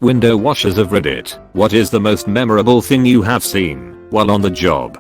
Window washers of Reddit. What is the most memorable thing you have seen while on the job?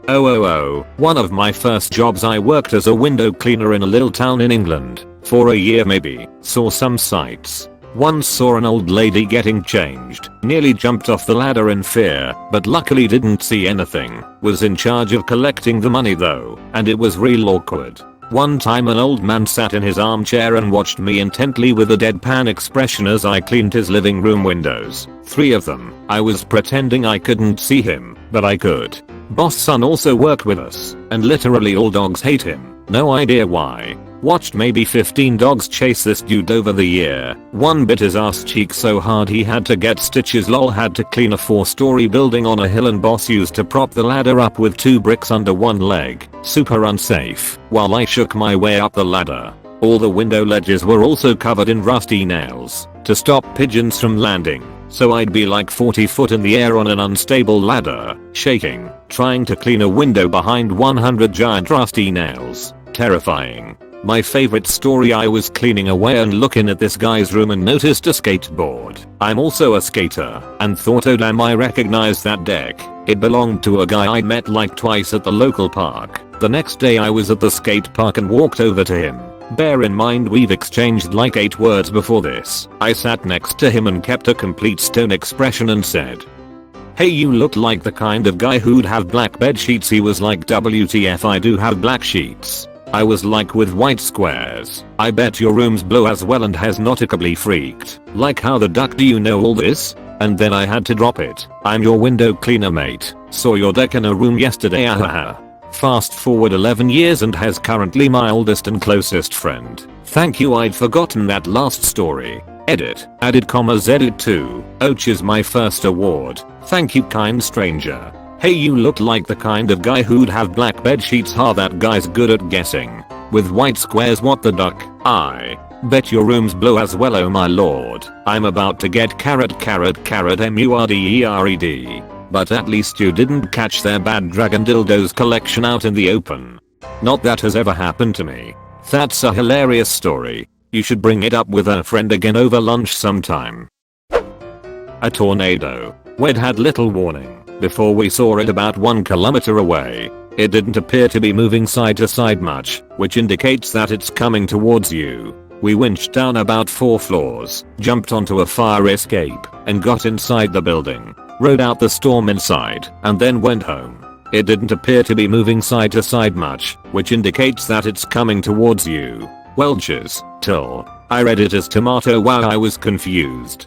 One of my first jobs, I worked as a window cleaner in a little town in England. For a year maybe. Saw some sights. Once saw an old lady getting changed. Nearly jumped off the ladder in fear, but luckily didn't see anything. Was in charge of collecting the money though, and it was real awkward. One time an old man sat in his armchair and watched me intently with a deadpan expression as I cleaned his living room windows. 3 of them. I was pretending I couldn't see him, but I could. Boss' son also worked with us, and literally all dogs hate him. No idea why. Watched maybe 15 dogs chase this dude over the year. One bit his ass cheek so hard he had to get stitches. Lol. Had to clean a 4-story building on a hill and boss used to prop the ladder up with 2 bricks under one leg. Super unsafe. While I shook my way up the ladder, all the window ledges were also covered in rusty nails to stop pigeons from landing. So I'd be like 40 foot in the air on an unstable ladder, shaking, trying to clean a window behind 100 giant rusty nails. Terrifying. My favorite story, I was cleaning away and looking at this guy's room and noticed a skateboard. I'm also a skater and thought, oh damn, I recognize that deck. It belonged to a guy I met like twice at the local park. The next day I was at the skate park and walked over to him. Bear in mind we've exchanged like 8 words before this. I sat next to him and kept a complete stone expression and said, "Hey, you look like the kind of guy who'd have black bed sheets." He was like, "WTF, I do have black sheets." I was like, "With white squares. I bet your room's blue as well," and has nautically freaked. Like, "How the duck do you know all this?" And then I had to drop it. "I'm your window cleaner mate. Saw your deck in a room yesterday, ahaha." Fast forward 11 years and has currently my oldest and closest friend. Thank you, I'd forgotten that last story. Edit. Added commas edit too. Och is my first award. Thank you, kind stranger. Hey, you look like the kind of guy who'd have black bed sheets. That guy's good at guessing. With white squares, what the duck? I bet your room's blue as well, oh my lord. I'm about to get carrot murdered. But at least you didn't catch their bad dragon dildos collection out in the open. Not that has ever happened to me. That's a hilarious story. You should bring it up with a friend again over lunch sometime. A tornado. We'd had little warning before we saw it about 1 kilometer away. It didn't appear to be moving side to side much, which indicates that it's coming towards you. We winched down about 4 floors, jumped onto a fire escape, and got inside the building. Rode out the storm inside, and then went home. It didn't appear to be moving side to side much, which indicates that it's coming towards you. Welches, till. I read it as tomato. Wow, I was confused.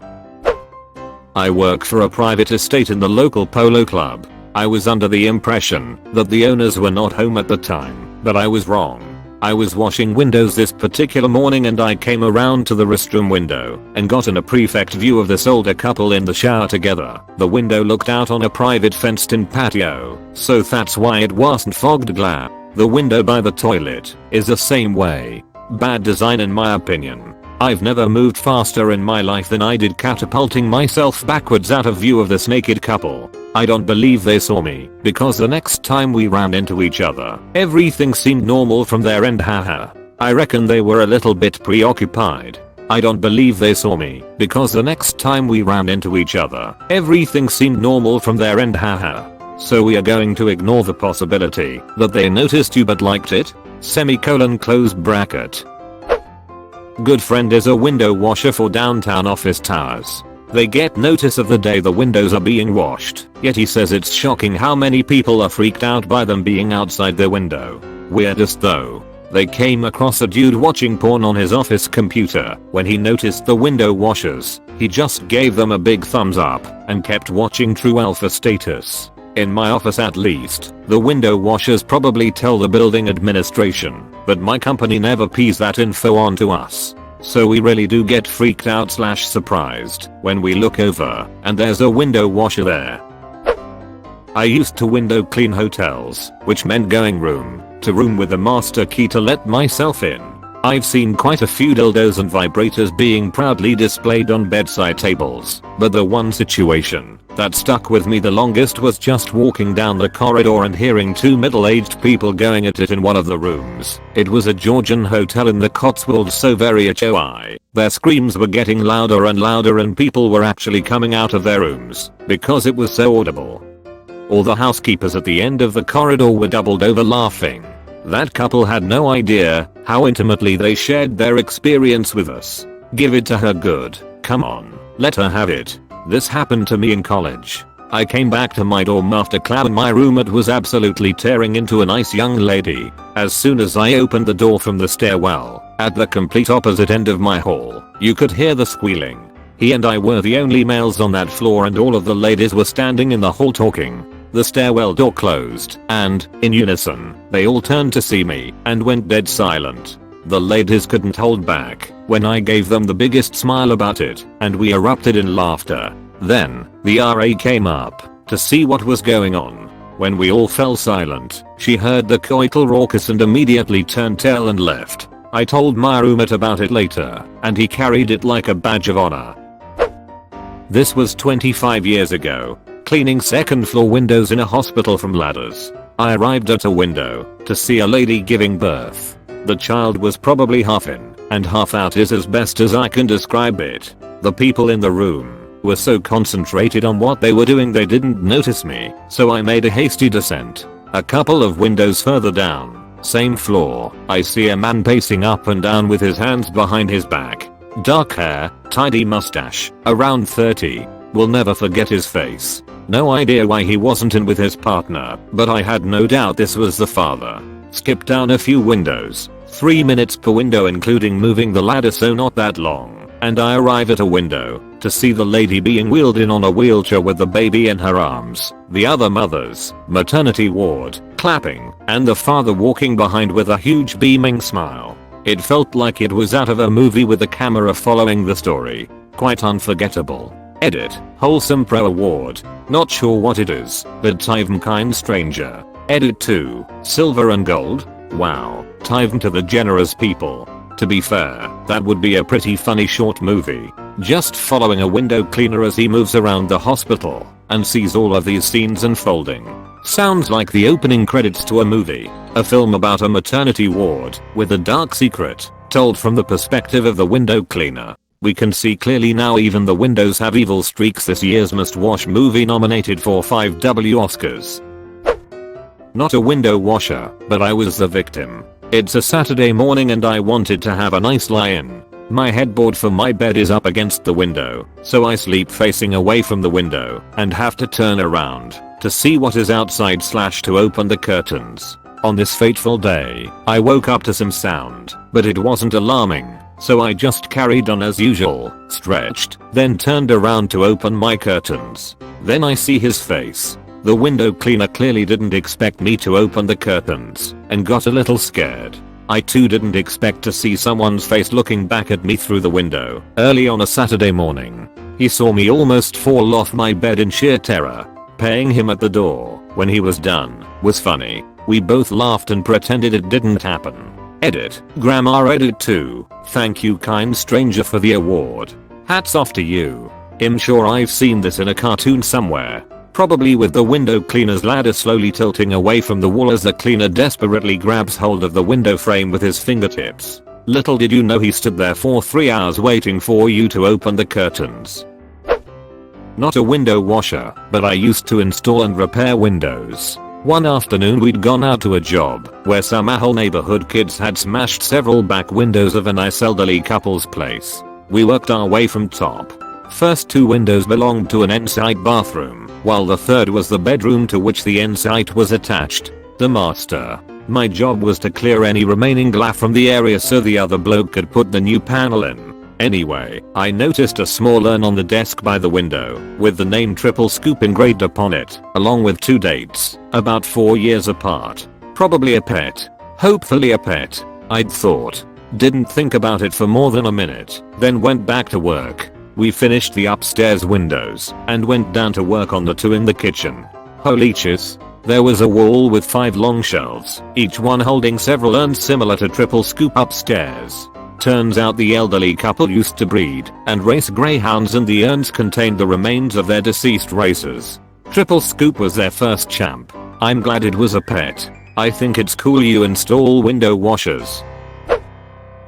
I work for a private estate in the local polo club. I was under the impression that the owners were not home at the time, but I was wrong. I was washing windows this particular morning and I came around to the restroom window and got in a perfect view of this older couple in the shower together. The window looked out on a private fenced-in patio, so that's why it wasn't fogged glass. The window by the toilet is the same way. Bad design in my opinion. I've never moved faster in my life than I did catapulting myself backwards out of view of this naked couple. I don't believe they saw me, because the next time we ran into each other, everything seemed normal from their end, haha. I reckon they were a little bit preoccupied. I don't believe they saw me, because the next time we ran into each other, everything seemed normal from their end, haha. So we are going to ignore the possibility that they noticed you but liked it? Semicolon close bracket. Good friend is a window washer for downtown office towers. They get notice of the day the windows are being washed, yet he says it's shocking how many people are freaked out by them being outside their window. Weirdest though, they came across a dude watching porn on his office computer. When he noticed the window washers, he just gave them a big thumbs up and kept watching. True alpha status. In my office at least, the window washers probably tell the building administration, but my company never pees that info on to us. So we really do get freaked out / surprised when we look over and there's a window washer there. I used to window clean hotels, which meant going room to room with a master key to let myself in. I've seen quite a few dildos and vibrators being proudly displayed on bedside tables, but the one situation that stuck with me the longest was just walking down the corridor and hearing 2 middle-aged people going at it in one of the rooms. It was a Georgian hotel in the Cotswolds, so very HOI. Their screams were getting louder and louder and people were actually coming out of their rooms because it was so audible. All the housekeepers at the end of the corridor were doubled over laughing. That couple had no idea how intimately they shared their experience with us. Give it to her good. Come on, let her have it. This happened to me in college. I came back to my dorm after class and my roommate was absolutely tearing into a nice young lady. As soon as I opened the door from the stairwell, at the complete opposite end of my hall, you could hear the squealing. He and I were the only males on that floor and all of the ladies were standing in the hall talking. The stairwell door closed and, in unison, they all turned to see me and went dead silent. The ladies couldn't hold back when I gave them the biggest smile about it and we erupted in laughter. Then, the RA came up to see what was going on. When we all fell silent, she heard the coital raucous and immediately turned tail and left. I told my roommate about it later, and he carried it like a badge of honor. This was 25 years ago, cleaning second floor windows in a hospital from ladders. I arrived at a window to see a lady giving birth. The child was probably half in and half out is as best as I can describe it. The people in the room were so concentrated on what they were doing they didn't notice me, so I made a hasty descent. A couple of windows further down, same floor, I see a man pacing up and down with his hands behind his back. Dark hair, tidy mustache, around 30. Will never forget his face. No idea why he wasn't in with his partner, but I had no doubt this was the father. Skip down a few windows, 3 minutes per window including moving the ladder, so not that long, and I arrive at a window to see the lady being wheeled in on a wheelchair with the baby in her arms, the other mother's maternity ward, clapping, and the father walking behind with a huge beaming smile. It felt like it was out of a movie with the camera following the story. Quite unforgettable. Edit, wholesome pro award. Not sure what it is, but Tivem kind stranger. Edit 2, silver and gold. Wow, Tivem to the generous people. To be fair, that would be a pretty funny short movie. Just following a window cleaner as he moves around the hospital and sees all of these scenes unfolding. Sounds like the opening credits to a movie. A film about a maternity ward with a dark secret, told from the perspective of the window cleaner. We can see clearly now even the windows have evil streaks. This year's must-watch movie nominated for 5 Oscars. Not a window washer, but I was the victim. It's a Saturday morning and I wanted to have a nice lie-in. My headboard for my bed is up against the window, so I sleep facing away from the window and have to turn around to see what is outside / to open the curtains. On this fateful day, I woke up to some sound, but it wasn't alarming, so I just carried on as usual, stretched, then turned around to open my curtains. Then I see his face. The window cleaner clearly didn't expect me to open the curtains and got a little scared. I too didn't expect to see someone's face looking back at me through the window early on a Saturday morning. He saw me almost fall off my bed in sheer terror. Paying him at the door when he was done was funny. We both laughed and pretended it didn't happen. Edit, Grammar Edit 2, thank you kind stranger for the award. Hats off to you. I'm sure I've seen this in a cartoon somewhere. Probably with the window cleaner's ladder slowly tilting away from the wall as the cleaner desperately grabs hold of the window frame with his fingertips. Little did you know he stood there for 3 hours waiting for you to open the curtains. Not a window washer, but I used to install and repair windows. One afternoon we'd gone out to a job where some whole neighborhood kids had smashed several back windows of a nice elderly couple's place. We worked our way from top. First 2 windows belonged to an en-site bathroom, while the third was the bedroom to which the en-site was attached. The master. My job was to clear any remaining glass from the area so the other bloke could put the new panel in. Anyway, I noticed a small urn on the desk by the window, with the name Triple Scoop engraved upon it, along with 2 dates, about 4 years apart. Probably a pet. Hopefully a pet, I'd thought. Didn't think about it for more than a minute, then went back to work. We finished the upstairs windows, and went down to work on the 2 in the kitchen. Holy cheese. There was a wall with 5 long shelves, each one holding several urns similar to Triple Scoop upstairs. Turns out the elderly couple used to breed and race greyhounds and the urns contained the remains of their deceased racers. Triple Scoop was their first champ. I'm glad it was a pet. I think it's cool you install window washers.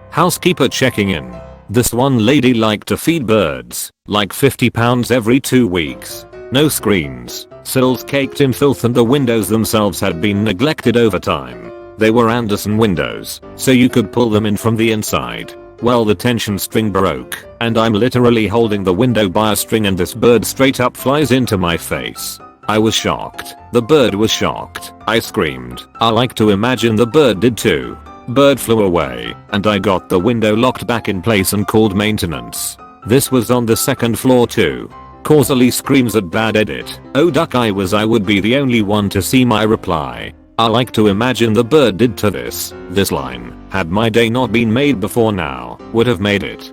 Housekeeper checking in. This one lady liked to feed birds, like 50 pounds every 2 weeks. No screens, sills caked in filth, and the windows themselves had been neglected over time. They were Anderson windows, so you could pull them in from the inside. Well, the tension string broke, and I'm literally holding the window by a string, and this bird straight up flies into my face. I was shocked. The bird was shocked. I screamed. I like to imagine the bird did too. Bird flew away, and I got the window locked back in place and called maintenance. This was on the 2nd floor too. Causally screams at bad edit. Oh duck, I would be the only one to see my reply. I like to imagine the bird did to this. This line, had my day not been made before now, would have made it.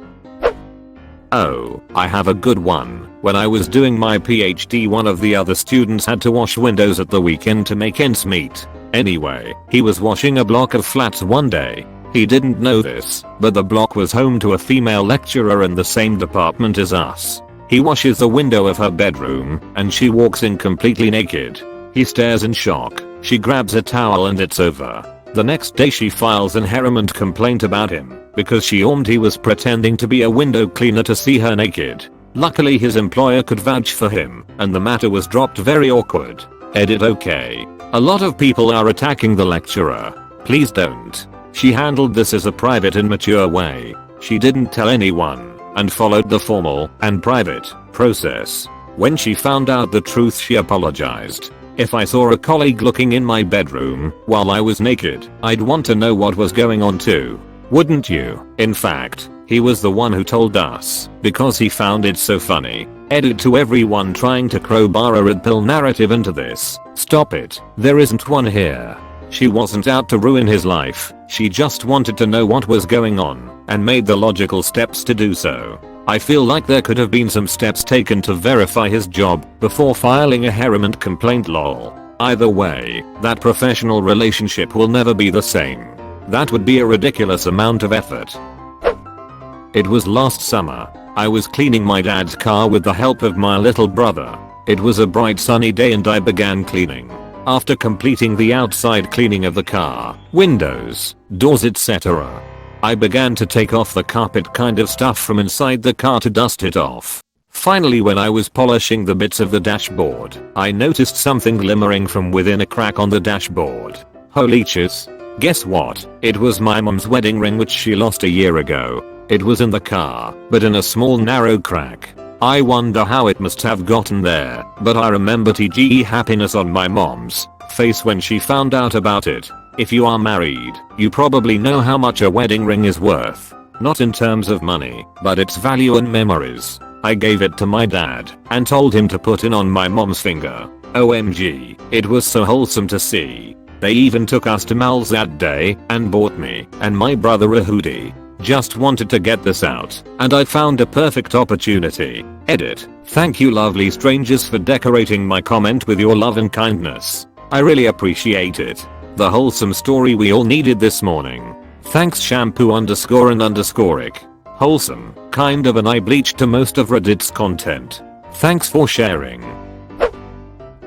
Oh, I have a good one. When I was doing my PhD, one of the other students had to wash windows at the weekend to make ends meet. Anyway, he was washing a block of flats one day. He didn't know this, but the block was home to a female lecturer in the same department as us. He washes the window of her bedroom, and she walks in completely naked. He stares in shock. She grabs a towel and it's over. The next day she files an harassment complaint about him, because she owned he was pretending to be a window cleaner to see her naked. Luckily his employer could vouch for him, and the matter was dropped. Very awkward. Edit okay. A lot of people are attacking the lecturer. Please don't. She handled this as a private and mature way. She didn't tell anyone, and followed the formal and private process. When she found out the truth, she apologized. If I saw a colleague looking in my bedroom while I was naked, I'd want to know what was going on too. Wouldn't you? In fact, he was the one who told us, because he found it so funny. Edit to everyone trying to crowbar a red pill narrative into this. Stop it. There isn't one here. She wasn't out to ruin his life. She just wanted to know what was going on, and made the logical steps to do so. I feel like there could have been some steps taken to verify his job before filing a harassment complaint. Lol. Either way, that professional relationship will never be the same. That would be a ridiculous amount of effort. It was last summer. I was cleaning my dad's car with the help of my little brother. It was a bright sunny day and I began cleaning. After completing the outside cleaning of the car, windows, doors, etc., I began to take off the carpet kind of stuff from inside the car to dust it off. Finally, when I was polishing the bits of the dashboard, I noticed something glimmering from within a crack on the dashboard. Holy cheese. Guess what? It was my mom's wedding ring, which she lost a year ago. It was in the car, but in a small narrow crack. I wonder how it must have gotten there, but I remember TGE happiness on my mom's face when she found out about it. If you are married, you probably know how much a wedding ring is worth. Not in terms of money, but its value and memories. I gave it to my dad, and told him to put it on my mom's finger. OMG, it was so wholesome to see. They even took us to Mal's that day, and bought me and my brother a hoodie. Just wanted to get this out, and I found a perfect opportunity. Edit. Thank you lovely strangers for decorating my comment with your love and kindness. I really appreciate it. The wholesome story we all needed this morning. Thanks shampoo _and_ick. Wholesome, kind of, and I bleached to most of Reddit's content. Thanks for sharing.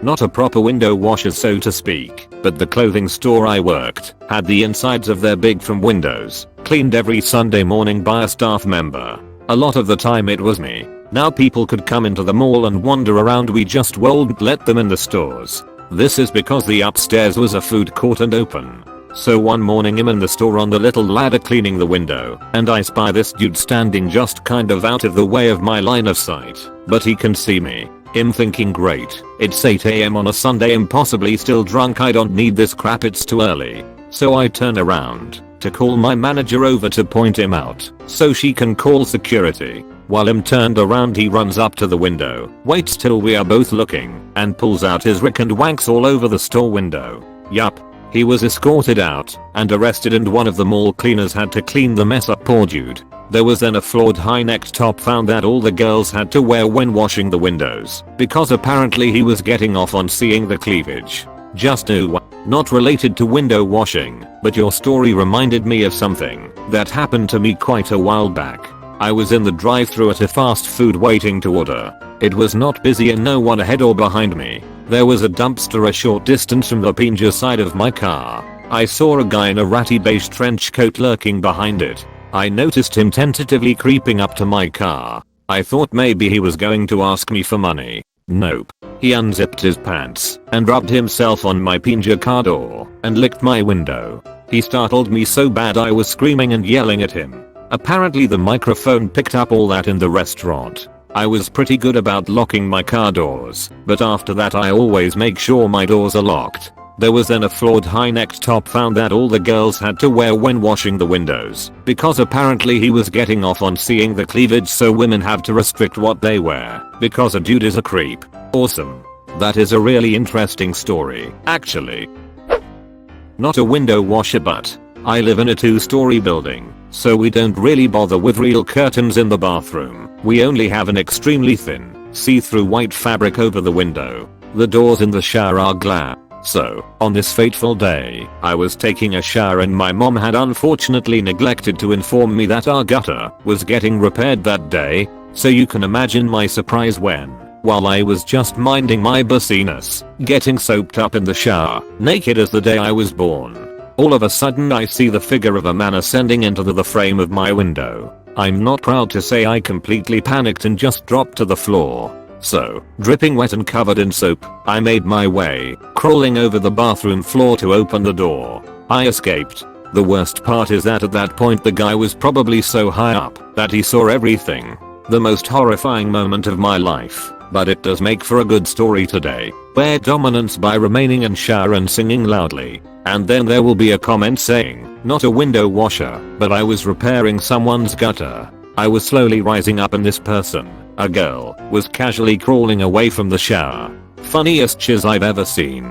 Not a proper window washer so to speak, but the clothing store I worked had the insides of their big from windows cleaned every Sunday morning by a staff member. A lot of the time it was me. Now people could come into the mall and wander around, we just wouldn't let them in the stores. This is because the upstairs was a food court and open. So one morning I'm in the store on the little ladder cleaning the window, and I spy this dude standing just kind of out of the way of my line of sight, but he can see me. I'm thinking, great, it's 8 AM on a Sunday, I'm possibly still drunk, I don't need this crap, it's too early. So I turn around to call my manager over to point him out so she can call security. While I'm turned around, he runs up to the window, waits till we are both looking, and pulls out his rick and wanks all over the store window. Yup. He was escorted out and arrested, and one of the mall cleaners had to clean the mess up. Poor dude. There was then a flawed high-necked top found that all the girls had to wear when washing the windows, because apparently he was getting off on seeing the cleavage. Just knew. Not related to window washing, but your story reminded me of something that happened to me quite a while back. I was in the drive-thru at a fast food waiting to order. It was not busy and no one ahead or behind me. There was a dumpster a short distance from the passenger side of my car. I saw a guy in a ratty beige trench coat lurking behind it. I noticed him tentatively creeping up to my car. I thought maybe he was going to ask me for money. Nope. He unzipped his pants and rubbed himself on my passenger car door and licked my window. He startled me so bad I was screaming and yelling at him. Apparently the microphone picked up all that in the restaurant. I was pretty good about locking my car doors, but after that I always make sure my doors are locked. There was then a flawed high-necked top found that all the girls had to wear when washing the windows, because apparently he was getting off on seeing the cleavage, so women have to restrict what they wear, because a dude is a creep. Awesome. That is a really interesting story, actually. Not a window washer, but I live in a 2-story building, so we don't really bother with real curtains in the bathroom. We only have an extremely thin, see-through white fabric over the window. The doors in the shower are glass. So, on this fateful day, I was taking a shower and my mom had unfortunately neglected to inform me that our gutter was getting repaired that day, so you can imagine my surprise when, while I was just minding my business, getting soaped up in the shower, naked as the day I was born, all of a sudden I see the figure of a man ascending into the frame of my window. I'm not proud to say I completely panicked and just dropped to the floor. So, dripping wet and covered in soap, I made my way, crawling over the bathroom floor to open the door. I escaped. The worst part is that at that point the guy was probably so high up that he saw everything. The most horrifying moment of my life, but it does make for a good story today. Bear dominance by remaining in shower and singing loudly. And then there will be a comment saying, not a window washer, but I was repairing someone's gutter. I was slowly rising up and this person, a girl, was casually crawling away from the shower. Funniest shiz I've ever seen.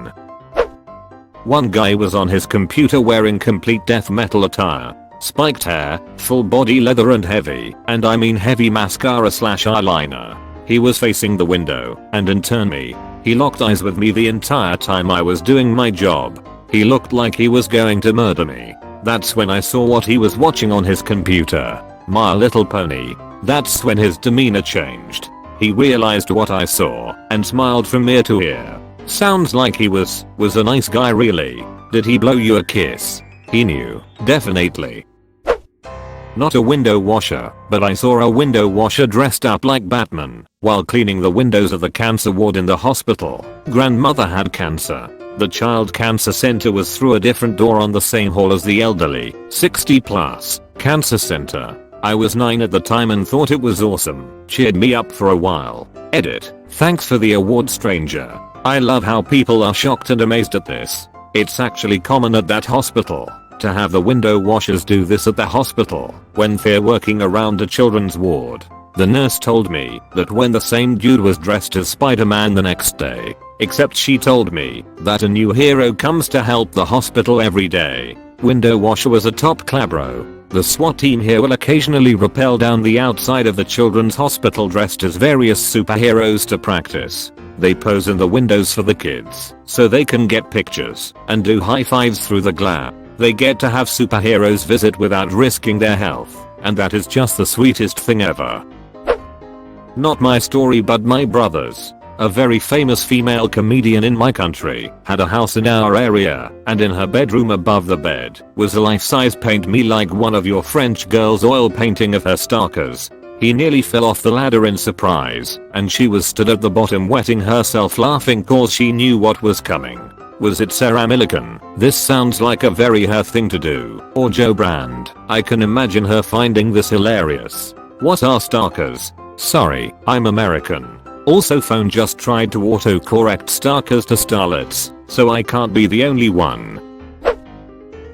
One guy was on his computer wearing complete death metal attire. Spiked hair, full body leather and heavy, and I mean heavy mascara/eyeliner. He was facing the window, and in turn me. He locked eyes with me the entire time I was doing my job. He looked like he was going to murder me. That's when I saw what he was watching on his computer. My Little Pony. That's when his demeanor changed. He realized what I saw and smiled from ear to ear. Sounds like he was a nice guy really. Did he blow you a kiss? He knew. Definitely. Not a window washer, but I saw a window washer dressed up like Batman while cleaning the windows of the cancer ward in the hospital. Grandmother had cancer. The child cancer center was through a different door on the same hall as the elderly, 60 plus, cancer center. I was 9 at the time and thought it was awesome. Cheered me up for a while. Edit. Thanks for the award, stranger. I love how people are shocked and amazed at this. It's actually common at that hospital to have the window washers do this at the hospital when they're working around a children's ward. The nurse told me that when the same dude was dressed as Spider-Man the next day, except she told me that a new hero comes to help the hospital every day. Window washer was a top clabro. The SWAT team here will occasionally rappel down the outside of the children's hospital dressed as various superheroes to practice. They pose in the windows for the kids so they can get pictures and do high fives through the glass. They get to have superheroes visit without risking their health, and that is just the sweetest thing ever. Not my story but my brother's. A very famous female comedian in my country had a house in our area, and in her bedroom above the bed was a life-size paint me like one of your French girls oil painting of her stalkers. He nearly fell off the ladder in surprise, and she was stood at the bottom wetting herself laughing cause she knew what was coming. Was it Sarah Millican? This sounds like a very her thing to do. Or Joe Brand. I can imagine her finding this hilarious. What are stalkers? Sorry, I'm American. Also phone just tried to autocorrect stalkers to starlets, so I can't be the only one.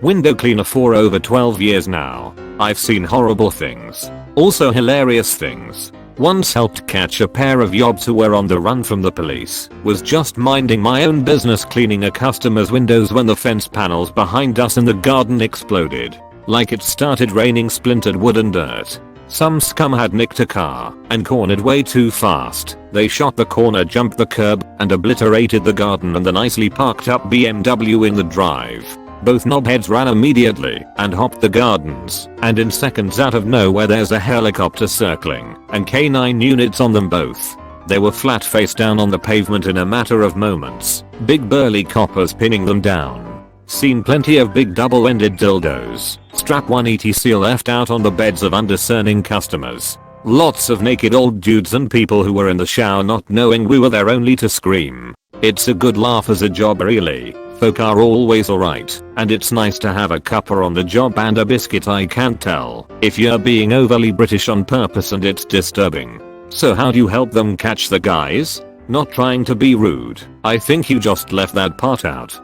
Window cleaner for over 12 years now. I've seen horrible things. Also hilarious things. Once helped catch a pair of yobs who were on the run from the police. Was just minding my own business cleaning a customer's windows when the fence panels behind us in the garden exploded. Like it started raining splintered wood and dirt. Some scum had nicked a car and cornered way too fast. They shot the corner, jumped the curb, and obliterated the garden and the nicely parked up BMW in the drive. Both knobheads ran immediately and hopped the gardens, and in seconds out of nowhere there's a helicopter circling and K9 units on them both. They were flat face down on the pavement in a matter of moments, big burly coppers pinning them down. Seen plenty of big double-ended dildos, strap-on etc left out on the beds of undiscerning customers. Lots of naked old dudes and people who were in the shower not knowing we were there only to scream. It's a good laugh as a job really. Folk are always alright, and it's nice to have a cuppa on the job and a biscuit. I can't tell if you're being overly British on purpose and it's disturbing. So how do you help them catch the guys? Not trying to be rude, I think you just left that part out.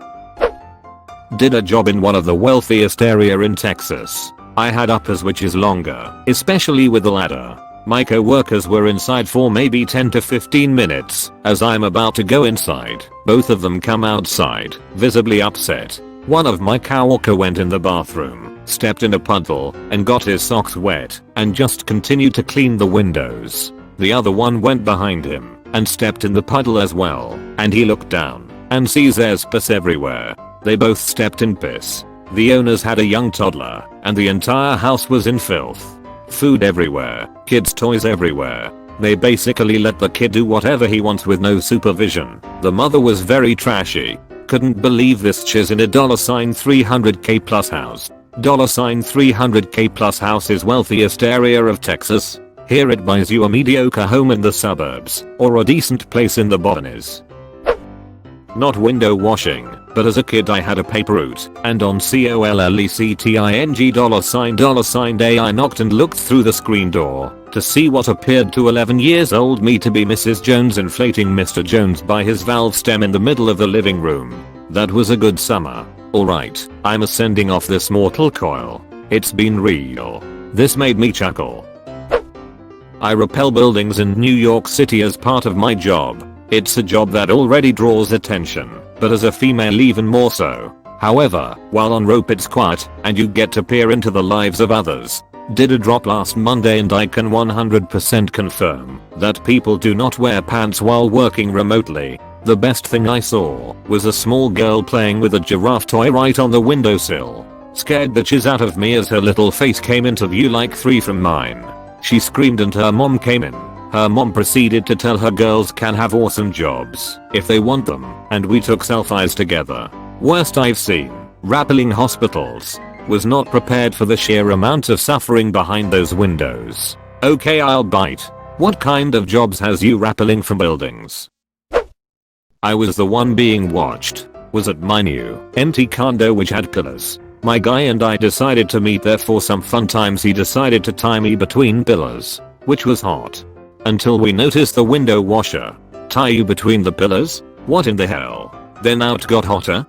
Did a job in one of the wealthiest area in Texas. I had uppers which is longer, especially with the ladder. My co-workers were inside for maybe 10 to 15 minutes. As I'm about to go inside, both of them come outside, visibly upset. One of my co-worker went in the bathroom, stepped in a puddle, and got his socks wet, and just continued to clean the windows. The other one went behind him, and stepped in the puddle as well, and he looked down, and sees there's piss everywhere. They both stepped in piss. The owners had a young toddler, and the entire house was in filth. Food everywhere, kids' toys everywhere. They basically let the kid do whatever he wants with no supervision. The mother was very trashy. Couldn't believe this chiz in a $300k plus house. $300k plus house is wealthiest area of Texas. Here it buys you a mediocre home in the suburbs, or a decent place in the Boonies. Not window washing, but as a kid I had a paper route, and on $COLLECTING $day I knocked and looked through the screen door to see what appeared to 11 years old me to be Mrs. Jones inflating Mr. Jones by his valve stem in the middle of the living room. That was a good summer. Alright, I'm ascending off this mortal coil. It's been real. This made me chuckle. I rappel buildings in New York City as part of my job. It's a job that already draws attention, but as a female even more so. However, while on rope it's quiet, and you get to peer into the lives of others. Did a drop last Monday and I can 100% confirm that people do not wear pants while working remotely. The best thing I saw was a small girl playing with a giraffe toy right on the windowsill. Scared the chiz out of me as her little face came into view like 3 from mine. She screamed and her mom came in. Her mom proceeded to tell her girls can have awesome jobs if they want them, and we took selfies together. Worst I've seen. Rappelling hospitals. Was not prepared for the sheer amount of suffering behind those windows. Okay, I'll bite. What kind of jobs has you rappelling from buildings? I was the one being watched. Was at my new, empty condo which had pillars. My guy and I decided to meet there for some fun times. He decided to tie me between pillars, which was hot. Until we noticed the window washer. Tie you between the pillars? What in the hell? Then out got hotter?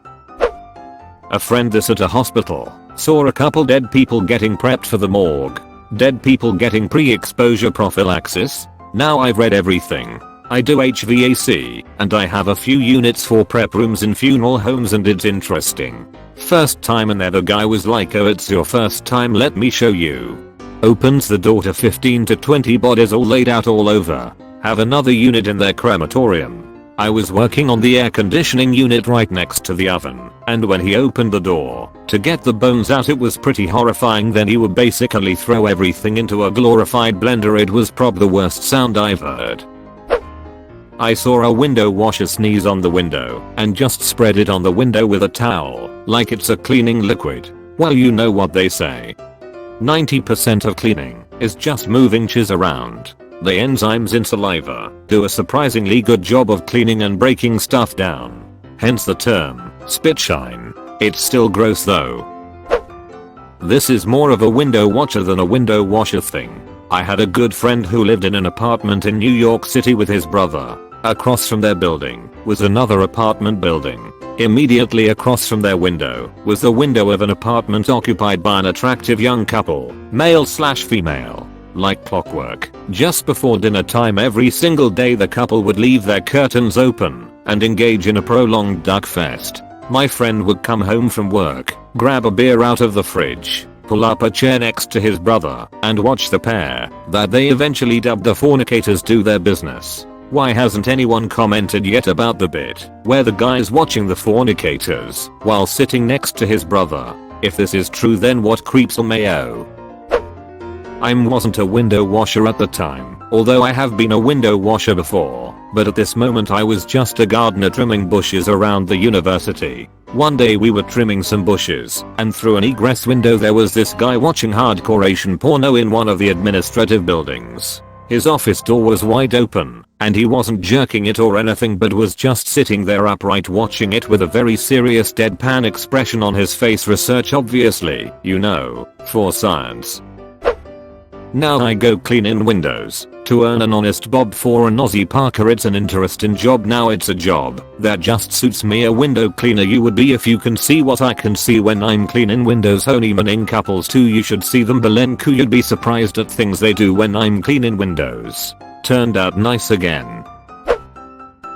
A friend this at a hospital. Saw a couple dead people getting prepped for the morgue. Dead people getting pre-exposure prophylaxis? Now I've read everything. I do HVAC, and I have a few units for prep rooms in funeral homes and it's interesting. First time and there the guy was like, oh it's your first time, let me show you. Opens the door to 15 to 20 bodies all laid out all over. Have another unit in their crematorium. I was working on the air conditioning unit right next to the oven, and when he opened the door to get the bones out it was pretty horrifying. Then he would basically throw everything into a glorified blender. It was prob the worst sound I've heard. I saw a window washer sneeze on the window and just spread it on the window with a towel like it's a cleaning liquid. Well, you know what they say. 90% of cleaning is just moving chiz around. The enzymes in saliva do a surprisingly good job of cleaning and breaking stuff down. Hence the term, spit shine. It's still gross though. This is more of a window watcher than a window washer thing. I had a good friend who lived in an apartment in New York City with his brother. Across from their building was another apartment building. Immediately across from their window was the window of an apartment occupied by an attractive young couple, male/female. Like clockwork, just before dinner time every single day the couple would leave their curtains open and engage in a prolonged duck fest. My friend would come home from work, grab a beer out of the fridge, pull up a chair next to his brother, and watch the pair that they eventually dubbed the fornicators do their business. Why hasn't anyone commented yet about the bit where the guy's watching the fornicators while sitting next to his brother? If this is true, then what creeps or mayo? I wasn't a window washer at the time, although I have been a window washer before, but at this moment I was just a gardener trimming bushes around the university. One day we were trimming some bushes, and through an egress window there was this guy watching hardcore Asian porno in one of the administrative buildings. His office door was wide open, and he wasn't jerking it or anything but was just sitting there upright watching it with a very serious deadpan expression on his face. Research obviously, you know, for science. Now I go clean in windows to earn an honest bob for an Aussie Parker. It's an interesting job. Now it's a job that just suits me. A window cleaner you would be if you can see what I can see when I'm cleaning windows. Honeymoon couples too, you should see them. Belenku, you'd be surprised at things they do when I'm cleaning windows. Turned out nice again.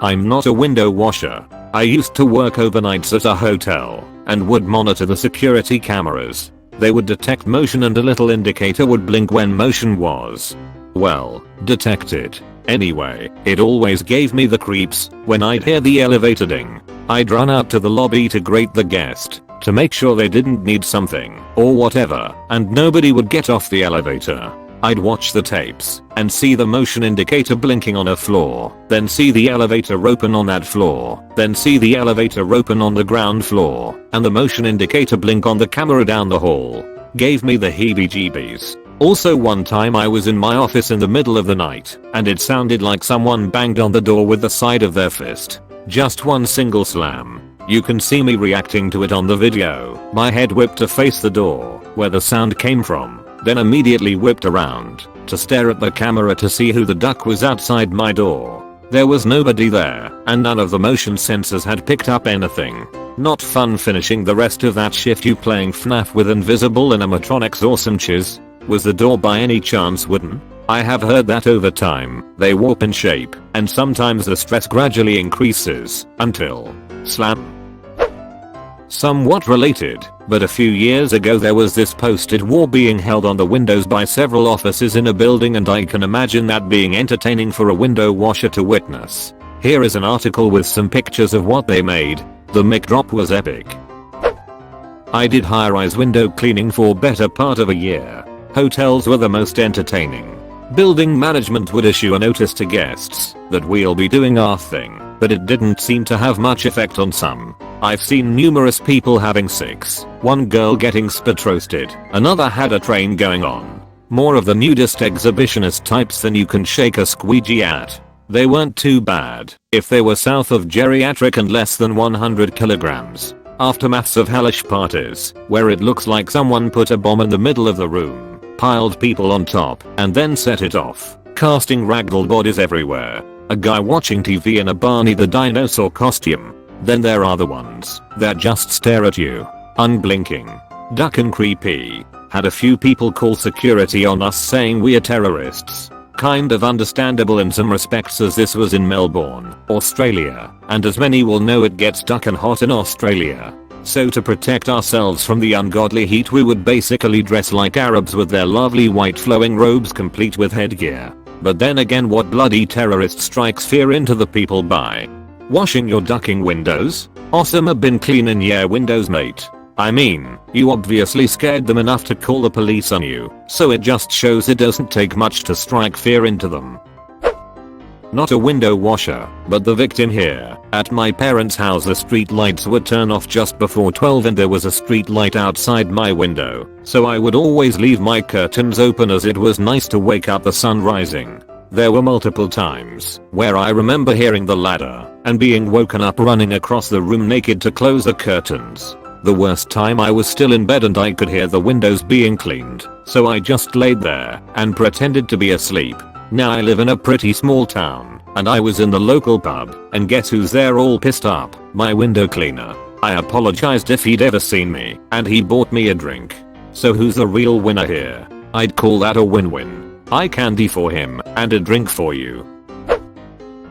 I'm not a window washer. I used to work overnights at a hotel and would monitor the security cameras. They would detect motion and a little indicator would blink when motion was, well, detected. Anyway, it always gave me the creeps when I'd hear the elevator ding. I'd run out to the lobby to grate the guest to make sure they didn't need something or whatever, and nobody would get off the elevator. I'd watch the tapes and see the motion indicator blinking on a floor, then see the elevator open on that floor, then see the elevator open on the ground floor, and the motion indicator blink on the camera down the hall. Gave me the heebie-jeebies. Also, one time I was in my office in the middle of the night, and it sounded like someone banged on the door with the side of their fist. Just one single slam. You can see me reacting to it on the video. My head whipped to face the door where the sound came from, then immediately whipped around to stare at the camera to see who the duck was outside my door. There was nobody there, and none of the motion sensors had picked up anything. Not fun finishing the rest of that shift. You playing FNAF with invisible animatronics or some chiz? Was the door by any chance wooden? I have heard that over time they warp in shape, and sometimes the stress gradually increases until slam. Somewhat related, but a few years ago there was this posted war being held on the windows by several offices in a building, and I can imagine that being entertaining for a window washer to witness. Here is an article with some pictures of what they made. The mic drop was epic. I did high-rise window cleaning for better part of a year. Hotels were the most entertaining. Building management would issue a notice to guests that we'll be doing our thing, but it didn't seem to have much effect on some. I've seen numerous people having sex, one girl getting spit roasted, another had a train going on. More of the nudist exhibitionist types than you can shake a squeegee at. They weren't too bad if they were south of geriatric and less than 100 kilograms. Aftermaths of hellish parties where it looks like someone put a bomb in the middle of the room, piled people on top, and then set it off, casting ragdoll bodies everywhere. A guy watching TV in a Barney the dinosaur costume. Then there are the ones that just stare at you, unblinking. Duck and creepy. Had a few people call security on us saying we're terrorists. Kind of understandable in some respects, as this was in Melbourne, Australia, and as many will know it gets duck and hot in Australia. So to protect ourselves from the ungodly heat we would basically dress like Arabs with their lovely white flowing robes complete with headgear. But then again, what bloody terrorist strikes fear into the people by washing your ducking windows? Awesome, have been cleaning your windows, mate. I mean, you obviously scared them enough to call the police on you, so it just shows it doesn't take much to strike fear into them. Not a window washer, but the victim here. At my parents' house the street lights would turn off just before 12 and there was a street light outside my window, so I would always leave my curtains open as it was nice to wake up the sun rising. There were multiple times where I remember hearing the ladder and being woken up running across the room naked to close the curtains. The worst time I was still in bed and I could hear the windows being cleaned, so I just laid there and pretended to be asleep. Now I live in a pretty small town, and I was in the local pub, and guess who's there all pissed up? My window cleaner. I apologized if he'd ever seen me, and he bought me a drink. So who's the real winner here? I'd call that a win-win. Eye candy for him, and a drink for you.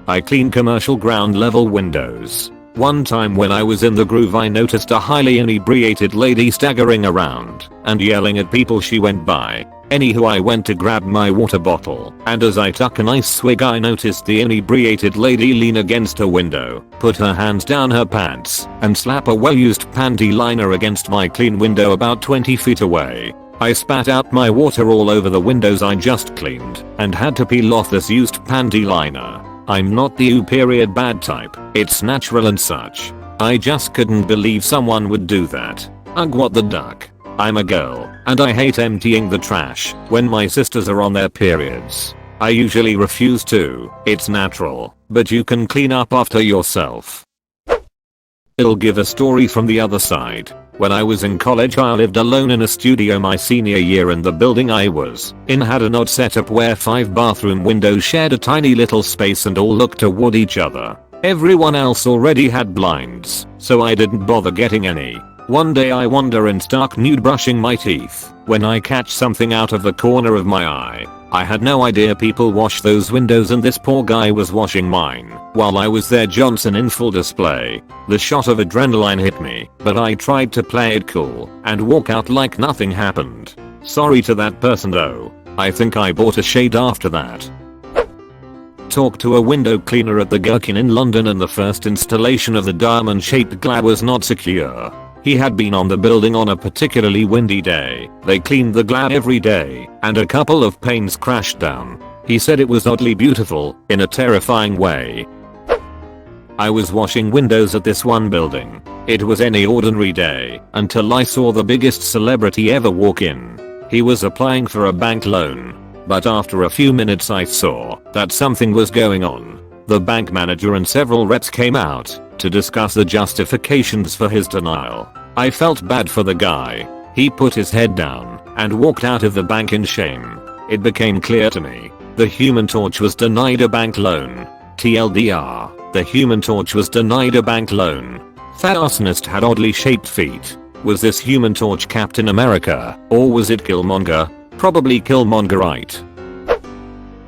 I clean commercial ground level windows. One time when I was in the groove I noticed a highly inebriated lady staggering around and yelling at people she went by. Anywho, I went to grab my water bottle, and as I took a nice swig I noticed the inebriated lady lean against a window, put her hands down her pants, and slap a well-used panty liner against my clean window about 20 feet away. I spat out my water all over the windows I just cleaned, and had to peel off this used panty liner. I'm not the period bad type, it's natural and such. I just couldn't believe someone would do that. Ugh, what the duck. I'm a girl, and I hate emptying the trash when my sisters are on their periods. I usually refuse to, it's natural, but you can clean up after yourself. I'll give a story from the other side. When I was in college I lived alone in a studio my senior year, and the building I was in had an odd setup where 5 bathroom windows shared a tiny little space and all looked toward each other. Everyone else already had blinds, so I didn't bother getting any. One day I wander in stark nude brushing my teeth when I catch something out of the corner of my eye. I had no idea people wash those windows, and this poor guy was washing mine while I was there, Johnson in full display. The shot of adrenaline hit me, but I tried to play it cool and walk out like nothing happened. Sorry to that person though. I think I bought a shade after that. Talked to a window cleaner at the Gherkin in London, and the first installation of the diamond-shaped glass was not secure. He had been on the building on a particularly windy day. They cleaned the glass every day, and a couple of panes crashed down. He said it was oddly beautiful, in a terrifying way. I was washing windows at this one building. It was any ordinary day, until I saw the biggest celebrity ever walk in. He was applying for a bank loan. But after a few minutes I saw that something was going on. The bank manager and several reps came out to discuss the justifications for his denial. I felt bad for the guy. He put his head down and walked out of the bank in shame. It became clear to me. The Human Torch was denied a bank loan. TLDR, the Human Torch was denied a bank loan. That arsonist had oddly shaped feet. Was this Human Torch Captain America, or was it Killmonger? Probably Killmongerite.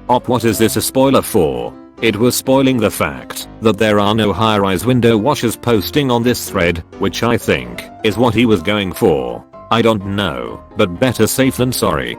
What is this a spoiler for? It was spoiling the fact that there are no high-rise window washers posting on this thread, which I think is what he was going for. I don't know, but better safe than sorry.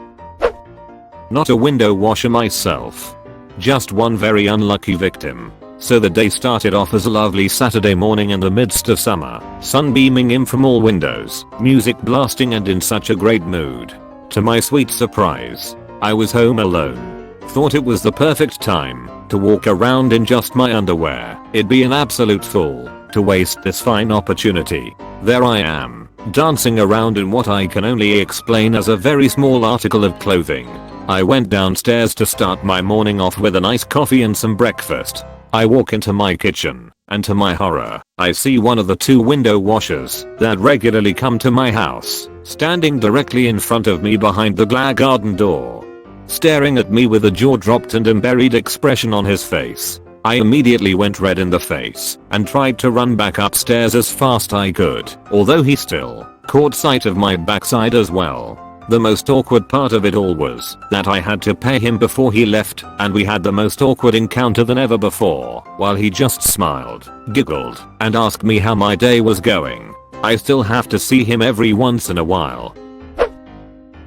Not a window washer myself. Just one very unlucky victim. So the day started off as a lovely Saturday morning in the midst of summer, sun beaming in from all windows, music blasting, and in such a great mood. To my sweet surprise, I was home alone. Thought it was the perfect time to walk around in just my underwear. It'd be an absolute fool to waste this fine opportunity. There I am, dancing around in what I can only explain as a very small article of clothing. I went downstairs to start my morning off with a nice coffee and some breakfast. I walk into my kitchen, and to my horror, I see one of the 2 window washers that regularly come to my house, standing directly in front of me behind the glass garden door, staring at me with a jaw-dropped and unburied expression on his face. I immediately went red in the face and tried to run back upstairs as fast I could, although he still caught sight of my backside as well. The most awkward part of it all was that I had to pay him before he left, and we had the most awkward encounter than ever before, while he just smiled, giggled, and asked me how my day was going. I still have to see him every once in a while.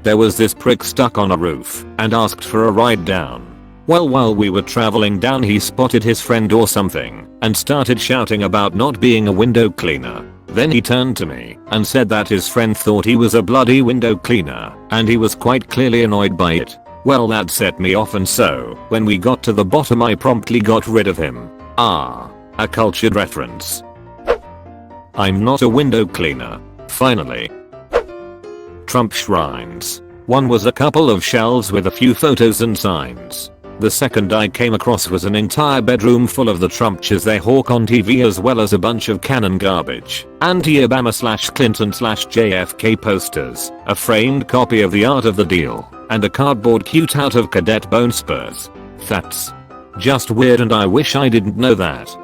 There was this prick stuck on a roof and asked for a ride down. Well, while we were traveling down he spotted his friend or something and started shouting about not being a window cleaner. Then he turned to me and said that his friend thought he was a bloody window cleaner and he was quite clearly annoyed by it. Well, that set me off, and so when we got to the bottom I promptly got rid of him. A cultured reference. I'm not a window cleaner. Finally. Trump shrines. One was a couple of shelves with a few photos and signs. The second I came across was an entire bedroom full of the Trumpchas they hawk on TV, as well as a bunch of canon garbage, anti-Obama/Clinton/JFK posters, a framed copy of The Art of the Deal, and a cardboard cutout of cadet bone spurs. That's just weird, and I wish I didn't know that.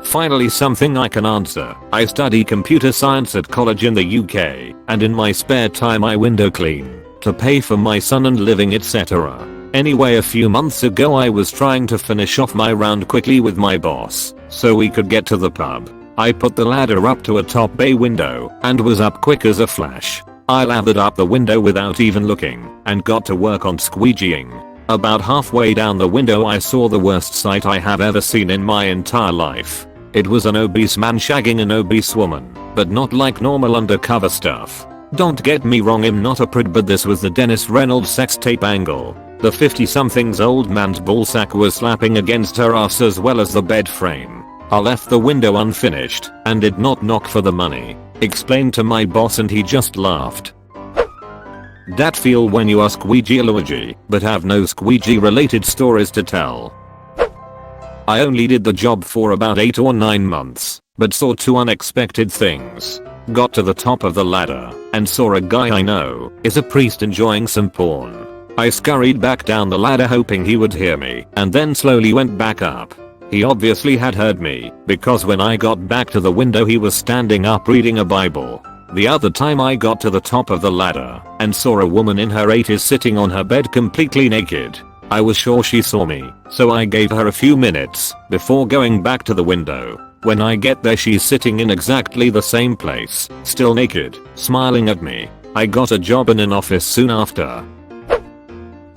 Finally, something I can answer. I study computer science at college in the UK, and in my spare time I window clean to pay for my son and living, etc. Anyway, a few months ago I was trying to finish off my round quickly with my boss so we could get to the pub. I put the ladder up to a top bay window and was up quick as a flash. I lathered up the window without even looking and got to work on squeegeeing. About halfway down the window I saw the worst sight I have ever seen in my entire life. It was an obese man shagging an obese woman, but not like normal undercover stuff. Don't get me wrong, I'm not a prude, but this was the Dennis Reynolds sex tape angle. The 50-something's old man's ballsack was slapping against her ass as well as the bed frame. I left the window unfinished and did not knock for the money. Explained to my boss and he just laughed. That feel when you are squeegee allergy but have no squeegee related stories to tell. I only did the job for about 8 or 9 months, but saw 2 unexpected things. Got to the top of the ladder and saw a guy I know is a priest enjoying some porn. I scurried back down the ladder hoping he would hear me and then slowly went back up. He obviously had heard me because when I got back to the window he was standing up reading a Bible. The other time I got to the top of the ladder and saw a woman in her 80s sitting on her bed completely naked. I was sure she saw me, so I gave her a few minutes before going back to the window. When I get there she's sitting in exactly the same place, still naked, smiling at me. I got a job in an office soon after.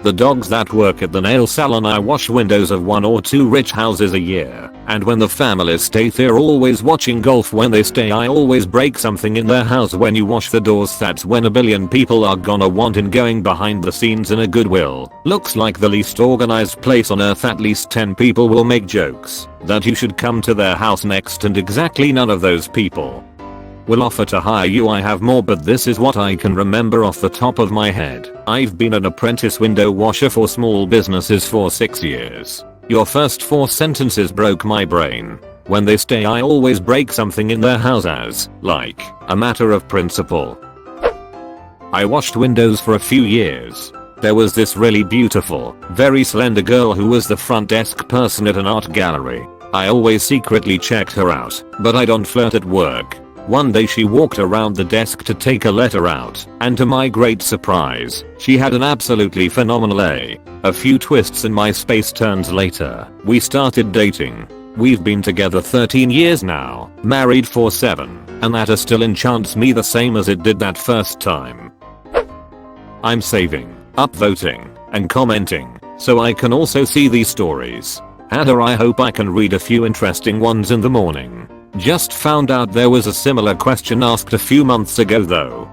The dogs that work at the nail salon I wash windows of 1 or 2 rich houses a year, and when the families stay they're always watching golf when they stay. I always break something in their house when you wash the doors. That's when a billion people are gonna want in going behind the scenes in a Goodwill. Looks like the least organized place on earth. At least 10 people will make jokes that you should come to their house next and exactly none of those people will offer to hire you. I have more but this is what I can remember off the top of my head. I've been an apprentice window washer for small businesses for 6 years. Your first 4 sentences broke my brain. When they stay I always break something in their house as, like, a matter of principle. I washed windows for a few years. There was this really beautiful, very slender girl who was the front desk person at an art gallery. I always secretly checked her out, but I don't flirt at work. One day she walked around the desk to take a letter out, and to my great surprise, she had an absolutely phenomenal A. A few twists and my space turns later, we started dating. We've been together 13 years now, married for 7, and that still enchants me the same as it did that first time. I'm saving, upvoting, and commenting, so I can also see these stories. I hope I can read a few interesting ones in the morning. Just found out there was a similar question asked a few months ago though.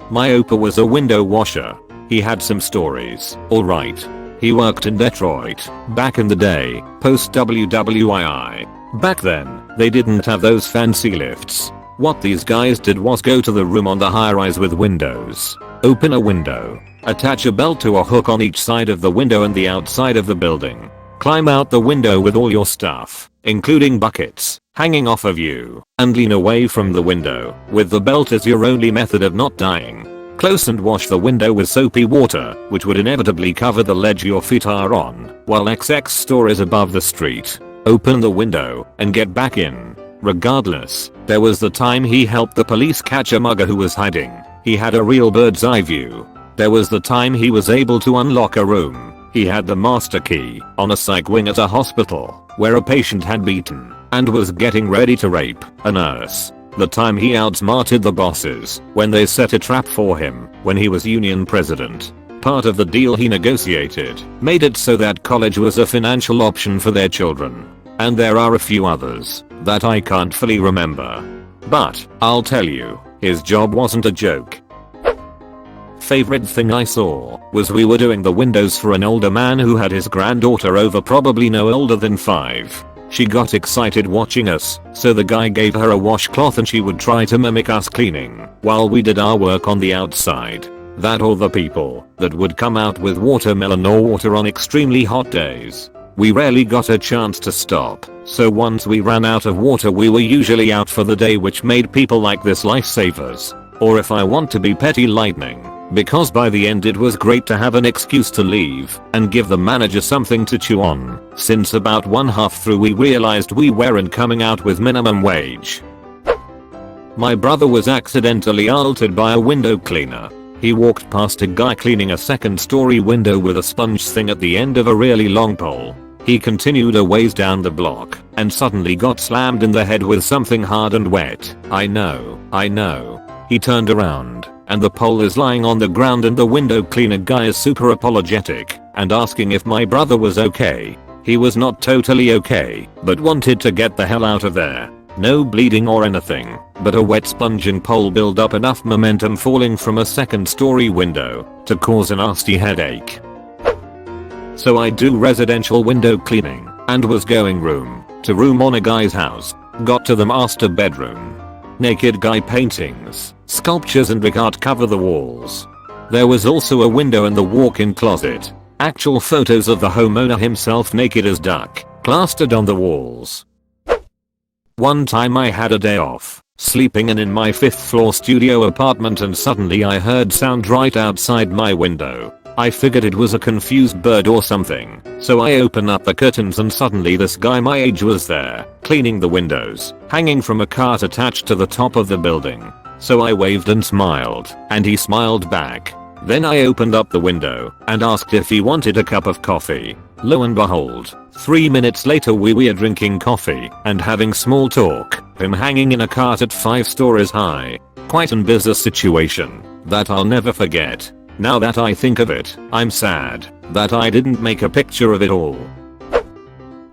My Opa was a window washer. He had some stories, alright. He worked in Detroit, back in the day, post WWII. Back then, they didn't have those fancy lifts. What these guys did was go to the room on the high-rise with windows, open a window, attach a belt to a hook on each side of the window and the outside of the building, climb out the window with all your stuff, including buckets, hanging off of you, and lean away from the window, with the belt as your only method of not dying. Close and wash the window with soapy water, which would inevitably cover the ledge your feet are on, while XX store is above the street. Open the window, and get back in. Regardless, there was the time he helped the police catch a mugger who was hiding. He had a real bird's eye view. There was the time he was able to unlock a room. He had the master key on a psych wing at a hospital, where a patient had beaten and was getting ready to rape a nurse. The time he outsmarted the bosses when they set a trap for him when he was union president. Part of the deal he negotiated made it so that college was a financial option for their children. And there are a few others that I can't fully remember. But I'll tell you, his job wasn't a joke. Favorite thing I saw was we were doing the windows for an older man who had his granddaughter over, probably no older than 5. She got excited watching us, so the guy gave her a washcloth and she would try to mimic us cleaning while we did our work on the outside. That or the people that would come out with watermelon or water on extremely hot days. We rarely got a chance to stop, so once we ran out of water we were usually out for the day, which made people like this lifesavers. Or if I want to be petty, lightning. Because by the end it was great to have an excuse to leave and give the manager something to chew on, since about 1/2 through we realized we weren't coming out with minimum wage. My brother was accidentally altered by a window cleaner. He walked past a guy cleaning a 2nd-story window with a sponge thing at the end of a really long pole. He continued a ways down the block and suddenly got slammed in the head with something hard and wet. I know. He turned around and the pole is lying on the ground and the window cleaner guy is super apologetic and asking if my brother was okay. He was not totally okay, but wanted to get the hell out of there. No bleeding or anything, but a wet sponge and pole build up enough momentum falling from a 2nd-story window to cause a nasty headache. So I do residential window cleaning and was going room to room on a guy's house. Got to the master bedroom. Naked guy paintings, sculptures and brick art cover the walls. There was also a window in the walk-in closet. Actual photos of the homeowner himself naked as duck, plastered on the walls. One time I had a day off, sleeping in my 5th floor studio apartment, and suddenly I heard sound right outside my window. I figured it was a confused bird or something, so I opened up the curtains and suddenly this guy my age was there, cleaning the windows, hanging from a cart attached to the top of the building. So I waved and smiled, and he smiled back. Then I opened up the window and asked if he wanted a cup of coffee. Lo and behold, 3 minutes later we were drinking coffee and having small talk, him hanging in a cart at 5 stories high. Quite an bizarre situation that I'll never forget. Now that I think of it, I'm sad that I didn't make a picture of it all.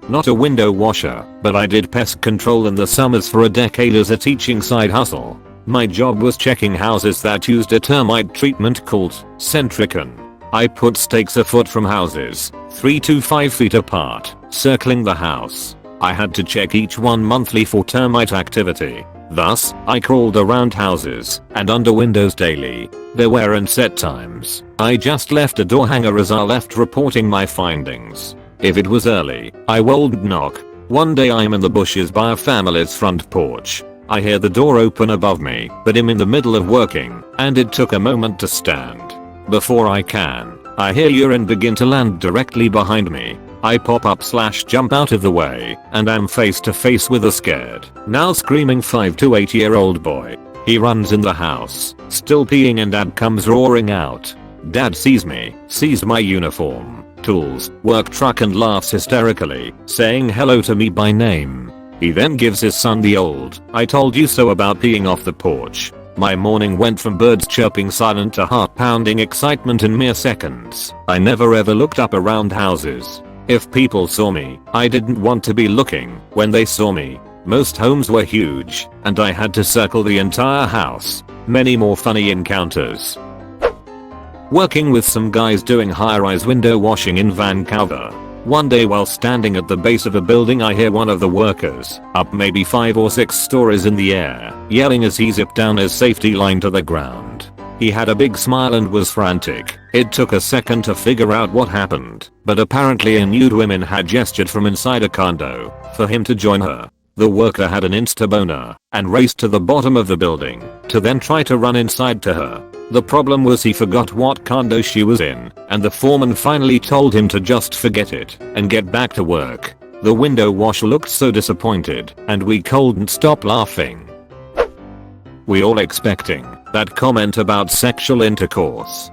Not a window washer, but I did pest control in the summers for a decade as a teaching side hustle. My job was checking houses that used a termite treatment called Centricon. I put stakes a foot from houses, 3 to 5 feet apart, circling the house. I had to check each one monthly for termite activity. Thus, I crawled around houses and under windows daily. There weren't set times. I just left a door hanger as I left reporting my findings. If it was early, I would knock. One day I'm in the bushes by a family's front porch. I hear the door open above me, but I'm in the middle of working, and it took a moment to stand. Before I hear urine begin to land directly behind me. I pop up / jump out of the way, and I'm face to face with a scared, now screaming 5 to 8-year-old boy. He runs in the house, still peeing, and Dad comes roaring out. Dad sees me, sees my uniform, tools, work truck, and laughs hysterically, saying hello to me by name. He then gives his son the old "I told you so" about peeing off the porch. My morning went from birds chirping silent to heart-pounding excitement in mere seconds. I never ever looked up around houses. If people saw me, I didn't want to be looking when they saw me. Most homes were huge, and I had to circle the entire house. Many more funny encounters. Working with some guys doing high-rise window washing in Vancouver. One day while standing at the base of a building, I hear one of the workers, up maybe 5 or 6 stories in the air, yelling as he zipped down his safety line to the ground. He had a big smile and was frantic. It took a second to figure out what happened, but apparently a nude woman had gestured from inside a condo for him to join her. The worker had an insta boner and raced to the bottom of the building to then try to run inside to her. The problem was he forgot what condo she was in, and the foreman finally told him to just forget it and get back to work. The window washer looked so disappointed, and we couldn't stop laughing. We all expecting that comment about sexual intercourse.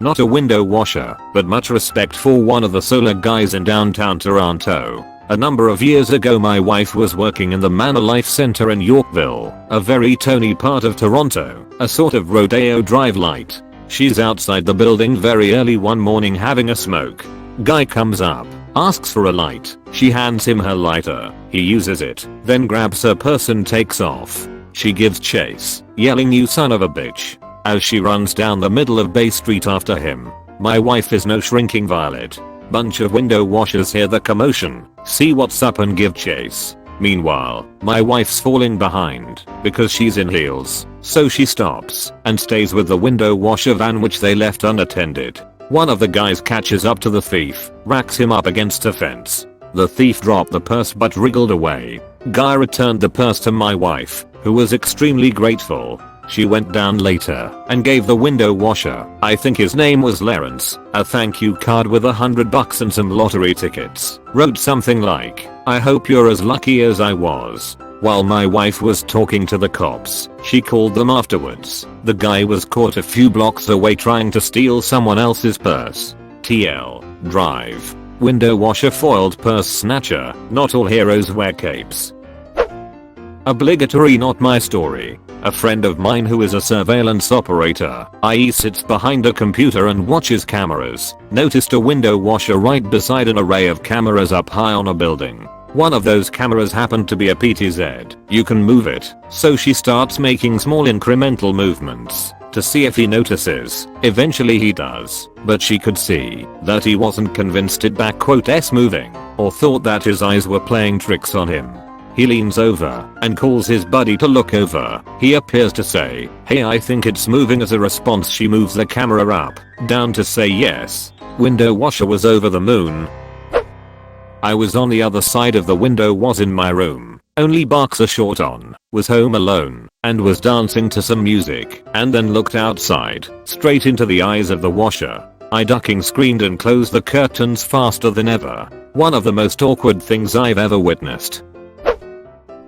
Not a window washer, but much respect for one of the solar guys in downtown Toronto. A number of years ago my wife was working in the Manor Life Center in Yorkville, a very tony part of Toronto, a sort of Rodeo Drive light. She's outside the building very early one morning having a smoke. Guy comes up, asks for a light. She hands him her lighter. He uses it, then grabs her purse and takes off. She gives chase, yelling "You son of a bitch," as she runs down the middle of Bay Street after him. My wife is no shrinking violet. Bunch of window washers hear the commotion, see what's up, and give chase. Meanwhile, my wife's falling behind because she's in heels, so she stops and stays with the window washer van which they left unattended. One of the guys catches up to the thief, racks him up against a fence. The thief dropped the purse but wriggled away. Guy returned the purse to my wife, who was extremely grateful. She went down later and gave the window washer, I think his name was Lawrence, a thank you card with $100 and some lottery tickets. Wrote something like, "I hope you're as lucky as I was." While my wife was talking to the cops, she called them afterwards. The guy was caught a few blocks away trying to steal someone else's purse. TL. Drive. Window washer foiled purse snatcher. Not all heroes wear capes. Obligatory not my story. A friend of mine who is a surveillance operator, i.e. sits behind a computer and watches cameras, noticed a window washer right beside an array of cameras up high on a building. One of those cameras happened to be a PTZ. You can move it, so she starts making small incremental movements to see if he notices. Eventually he does, but she could see that he wasn't convinced it moving. or thought that his eyes were playing tricks on him. He leans over and calls his buddy to look over. He appears to say, "Hey, I think it's moving." As a response, she moves the camera up, down to say yes. Window washer was over the moon. I was on the other side of the window, was in my room, only boxer short on, was home alone, and was dancing to some music, and then looked outside, straight into the eyes of the washer. I ducking screamed and closed the curtains faster than ever. One of the most awkward things I've ever witnessed.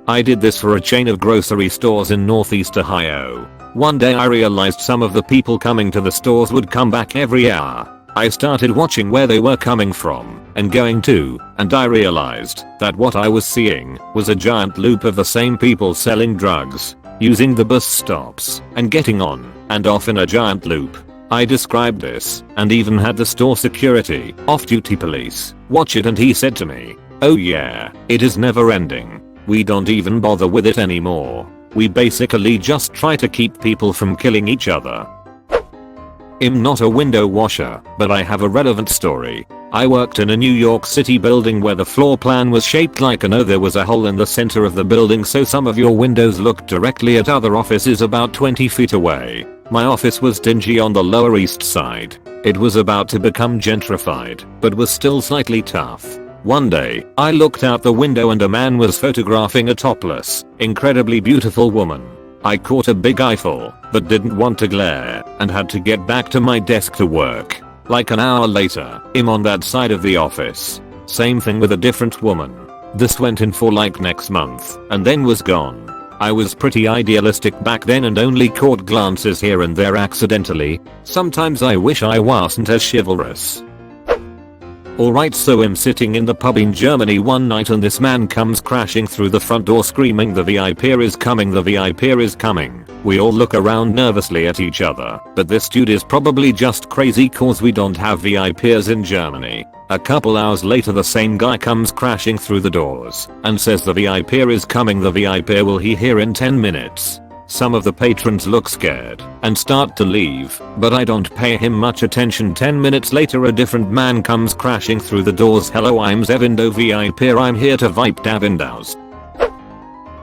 I did this for a chain of grocery stores in Northeast Ohio. One day I realized some of the people coming to the stores would come back every hour. I started watching where they were coming from and going to, and I realized that what I was seeing was a giant loop of the same people selling drugs, using the bus stops, and getting on and off in a giant loop. I described this and even had the store security, off-duty police, watch it, and he said to me, "Oh yeah, it is never ending. We don't even bother with it anymore. We basically just try to keep people from killing each other." I'm not a window washer, but I have a relevant story. I worked in a New York City building where the floor plan was shaped like an O. There was a hole in the center of the building, so some of your windows looked directly at other offices about 20 feet away. My office was dingy on the Lower East Side. It was about to become gentrified, but was still slightly tough. One day, I looked out the window and a man was photographing a topless, incredibly beautiful woman. I caught a big eyeful, but didn't want to glare, and had to get back to my desk to work. Like an hour later, I'm on that side of the office. Same thing with a different woman. This went in for like next month, and then was gone. I was pretty idealistic back then and only caught glances here and there accidentally. Sometimes I wish I wasn't as chivalrous. Alright, so I'm sitting in the pub in Germany one night and this man comes crashing through the front door screaming, "The VIP is coming, the VIP is coming." We all look around nervously at each other, but this dude is probably just crazy cause we don't have VIPs in Germany. A couple hours later the same guy comes crashing through the doors and says, "The VIP is coming, the VIP will be here in 10 minutes. Some of the patrons look scared and start to leave, but I don't pay him much attention. 10 minutes later a different man comes crashing through the doors. "Hello, I'm Zevindo VIP, I'm here to vibe Davindows."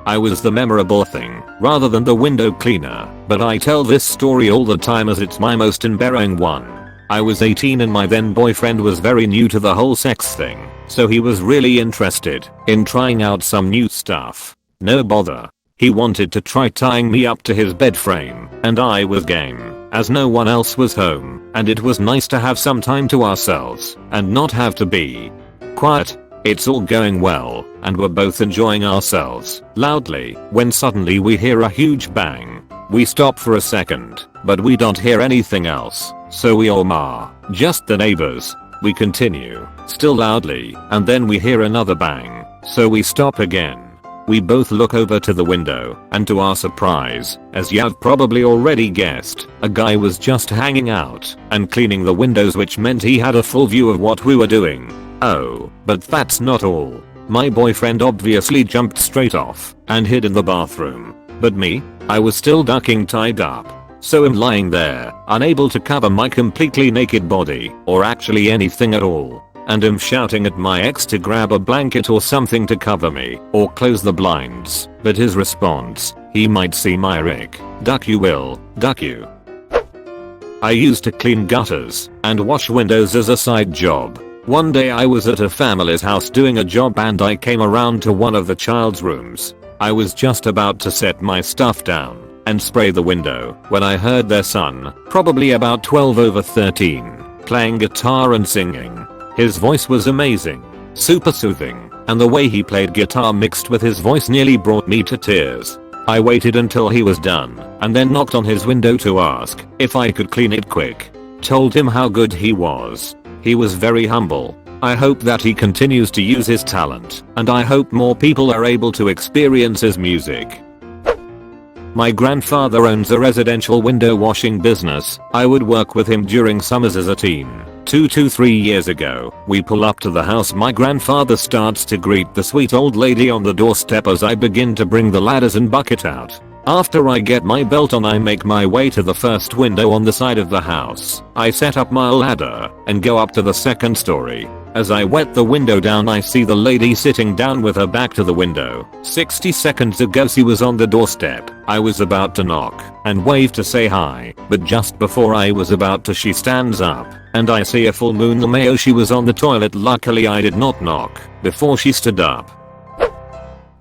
I was the memorable thing rather than the window cleaner, but I tell this story all the time as it's my most embarrassing one. I was 18 and my then boyfriend was very new to the whole sex thing, so he was really interested in trying out some new stuff. No bother. He wanted to try tying me up to his bed frame, and I was game, as no one else was home, and it was nice to have some time to ourselves, and not have to be quiet. It's all going well, and we're both enjoying ourselves loudly, when suddenly we hear a huge bang. We stop for a second, but we don't hear anything else, so we all just the neighbors. We continue, still loudly, and then we hear another bang, so we stop again. We both look over to the window, and to our surprise, as you've probably already guessed, a guy was just hanging out and cleaning the windows, which meant he had a full view of what we were doing. Oh, but that's not all. My boyfriend obviously jumped straight off and hid in the bathroom. But me? I was still ducking, tied up. So I'm lying there, unable to cover my completely naked body, or actually anything at all. And I'm shouting at my ex to grab a blanket or something to cover me, or close the blinds, but his response, "He might see my rick. Duck you will, duck you." I used to clean gutters and wash windows as a side job. One day I was at a family's house doing a job and I came around to one of the child's rooms. I was just about to set my stuff down and spray the window when I heard their son, probably about 12 over 13, playing guitar and singing. His voice was amazing, super soothing, and the way he played guitar mixed with his voice nearly brought me to tears. I waited until he was done and then knocked on his window to ask if I could clean it quick. Told him how good he was. He was very humble. I hope that he continues to use his talent, and I hope more people are able to experience his music. My grandfather owns a residential window washing business. I would work with him during summers as a teen. 2 to 3 years ago, we pull up to the house. My grandfather starts to greet the sweet old lady on the doorstep as I begin to bring the ladders and bucket out. After I get my belt on, I make my way to the first window on the side of the house. I set up my ladder and go up to the second story. As I wet the window down, I see the lady sitting down with her back to the window. 60 seconds ago she was on the doorstep. I was about to knock and wave to say hi, but just before I was about to, she stands up and I see a full moon. Mayo, she was on the toilet. Luckily I did not knock before she stood up.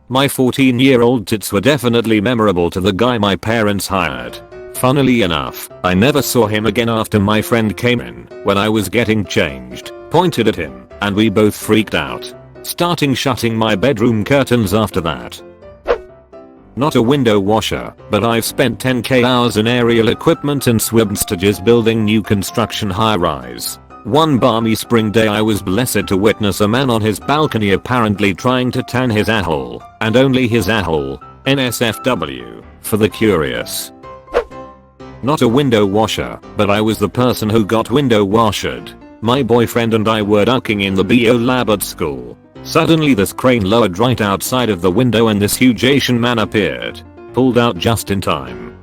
My 14-year-old tits were definitely memorable to the guy my parents hired. Funnily enough, I never saw him again after my friend came in when I was getting changed, pointed at him, and we both freaked out, starting shutting my bedroom curtains after that. Not a window washer, but I've spent 10k hours in aerial equipment and swim stages building new construction high-rise. One balmy spring day I was blessed to witness a man on his balcony apparently trying to tan his ahole, and only his ahole, NSFW, for the curious. Not a window washer, but I was the person who got window washed. My boyfriend and I were ducking in the BO lab at school. Suddenly this crane lowered right outside of the window and this huge Asian man appeared. Pulled out just in time.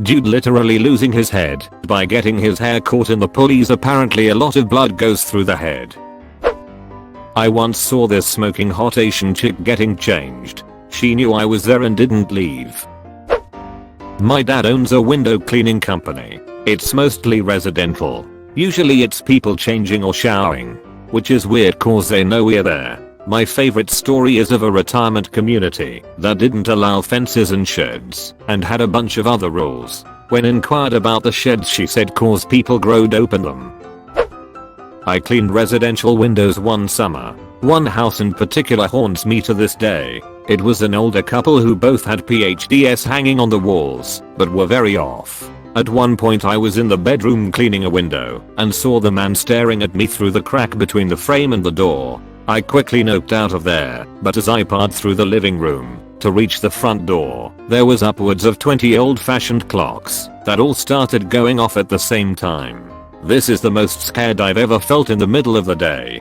Dude literally losing his head by getting his hair caught in the pulleys. Apparently a lot of blood goes through the head. I once saw this smoking hot Asian chick getting changed. She knew I was there and didn't leave. My dad owns a window cleaning company. It's mostly residential. Usually it's people changing or showering, which is weird cause they know we're there. My favorite story is of a retirement community that didn't allow fences and sheds and had a bunch of other rules. When inquired about the sheds, she said cause people growed open them. I cleaned residential windows one summer. One house in particular haunts me to this day. It was an older couple who both had PhDs hanging on the walls, but were very off. At one point I was in the bedroom cleaning a window and saw the man staring at me through the crack between the frame and the door. I quickly noped out of there, but as I parted through the living room to reach the front door, there was upwards of 20 old-fashioned clocks that all started going off at the same time. This is the most scared I've ever felt in the middle of the day.